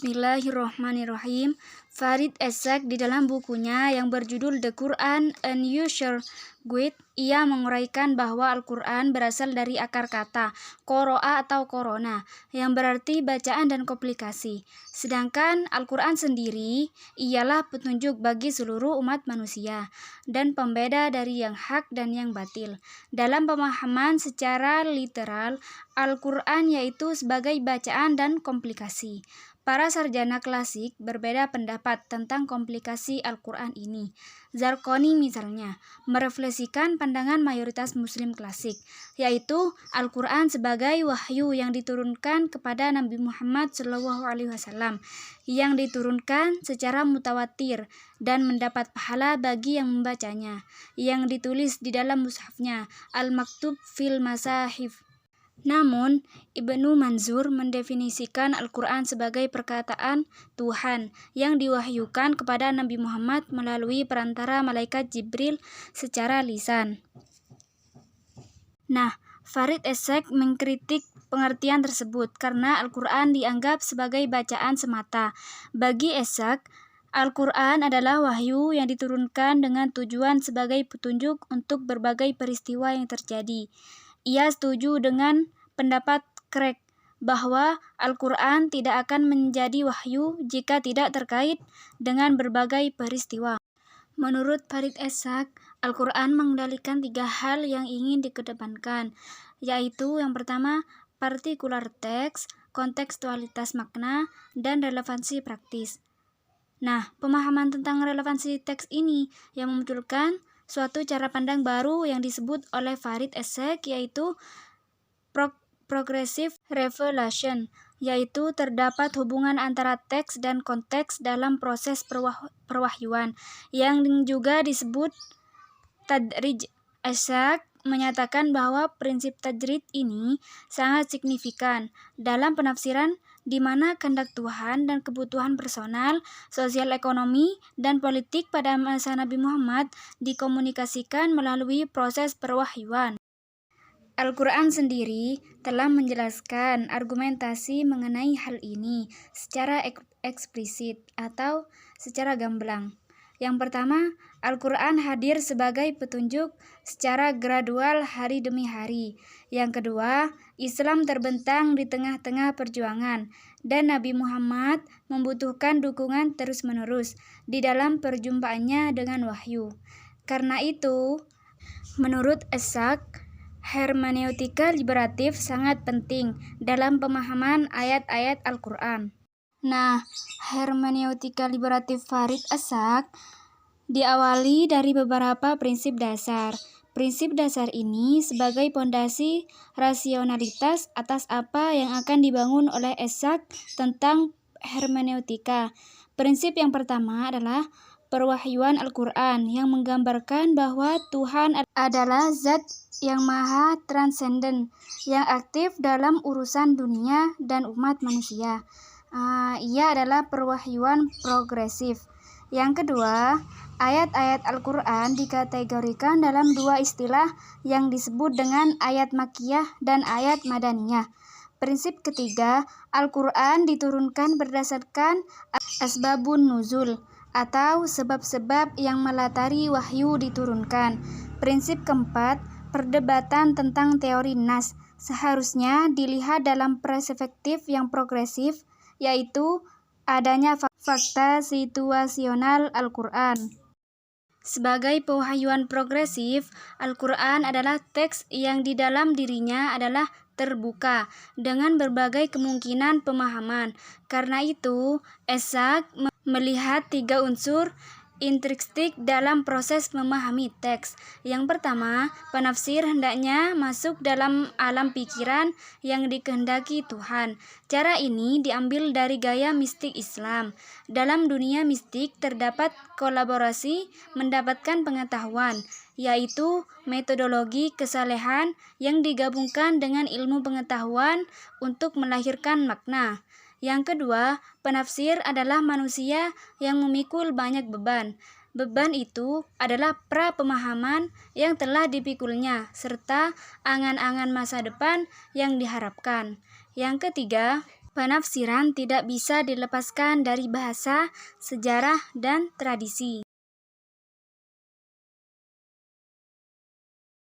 Bismillahirrahmanirrahim. Farid Essek di dalam bukunya yang berjudul The Quran A New Guide, ia menguraikan bahwa Al-Quran berasal dari akar kata qoro'a atau korona, yang berarti bacaan dan komplikasi. Sedangkan Al-Quran sendiri ialah petunjuk bagi seluruh umat manusia dan pembeda dari yang hak dan yang batil. Dalam pemahaman secara literal, Al-Quran yaitu sebagai bacaan dan komplikasi. Para sarjana klasik berbeda pendapat tentang komplikasi Al-Quran ini. Zarqoni misalnya merefleksikan pandangan mayoritas muslim klasik, yaitu Al-Quran sebagai wahyu yang diturunkan kepada Nabi Muhammad SAW, yang diturunkan secara mutawatir dan mendapat pahala bagi yang membacanya, yang ditulis di dalam mushafnya, Al-Maktub fil Masahif. Namun, Ibnu Manzur mendefinisikan Al-Quran sebagai perkataan Tuhan yang diwahyukan kepada Nabi Muhammad melalui perantara malaikat Jibril secara lisan. Farid Essek mengkritik pengertian tersebut karena Al-Quran dianggap sebagai bacaan semata. Bagi Essek, Al-Quran adalah wahyu yang diturunkan dengan tujuan sebagai petunjuk untuk berbagai peristiwa yang terjadi. Ia setuju dengan pendapat Craig bahwa Al-Quran tidak akan menjadi wahyu jika tidak terkait dengan berbagai peristiwa. Menurut Farid Essek, Al-Quran mengendalikan 3 hal yang ingin dikedepankan, yaitu yang pertama, partikular teks, kontekstualitas makna, dan relevansi praktis. Pemahaman tentang relevansi teks ini yang memunculkan suatu cara pandang baru yang disebut oleh Farid Essek, yaitu progressive revelation, yaitu terdapat hubungan antara teks dan konteks dalam proses perwahyuan, yang juga disebut tadrij. Essek menyatakan bahwa prinsip tadrij ini sangat signifikan dalam penafsiran di mana kehendak Tuhan dan kebutuhan personal, sosial ekonomi, dan politik pada masa Nabi Muhammad dikomunikasikan melalui proses perwahyuan. Al-Quran sendiri telah menjelaskan argumentasi mengenai hal ini secara eksplisit atau secara gamblang. Yang pertama, Al-Quran hadir sebagai petunjuk secara gradual hari demi hari. Yang kedua, Islam terbentang di tengah-tengah perjuangan, dan Nabi Muhammad membutuhkan dukungan terus-menerus di dalam perjumpaannya dengan wahyu. Karena itu, menurut Essek, hermeneutika liberatif sangat penting dalam pemahaman ayat-ayat Al-Quran. Hermeneutika liberatif Farid Essek diawali dari beberapa prinsip dasar. Prinsip dasar ini sebagai pondasi rasionalitas atas apa yang akan dibangun oleh Essek tentang hermeneutika. Prinsip yang pertama adalah perwahyuan Al-Quran yang menggambarkan bahwa Tuhan adalah zat yang maha transenden, yang aktif dalam urusan dunia dan umat manusia. Ia adalah perwahyuan progresif. Yang kedua, ayat-ayat Al-Quran dikategorikan dalam 2 istilah yang disebut dengan ayat Makkiyah dan ayat Madaniyah. Prinsip ketiga, Al-Quran diturunkan berdasarkan asbabun nuzul, atau sebab-sebab yang melatari wahyu diturunkan. Prinsip keempat, perdebatan tentang teori nas seharusnya dilihat dalam perspektif yang progresif, yaitu adanya fakta situasional Al-Quran. Sebagai pewahyuan progresif, Al-Quran adalah teks yang di dalam dirinya adalah terbuka dengan berbagai kemungkinan pemahaman. Karena itu, Essek melihat 3 unsur intrinsik dalam proses memahami teks. Yang pertama, penafsir hendaknya masuk dalam alam pikiran yang dikehendaki Tuhan. Cara ini diambil dari gaya mistik Islam. Dalam dunia mistik terdapat kolaborasi mendapatkan pengetahuan, yaitu metodologi kesalehan yang digabungkan dengan ilmu pengetahuan untuk melahirkan makna. Yang kedua, penafsir adalah manusia yang memikul banyak beban. Beban itu adalah pra-pemahaman yang telah dipikulnya, serta angan-angan masa depan yang diharapkan. Yang ketiga, Penafsiran tidak bisa dilepaskan dari bahasa, sejarah, dan tradisi.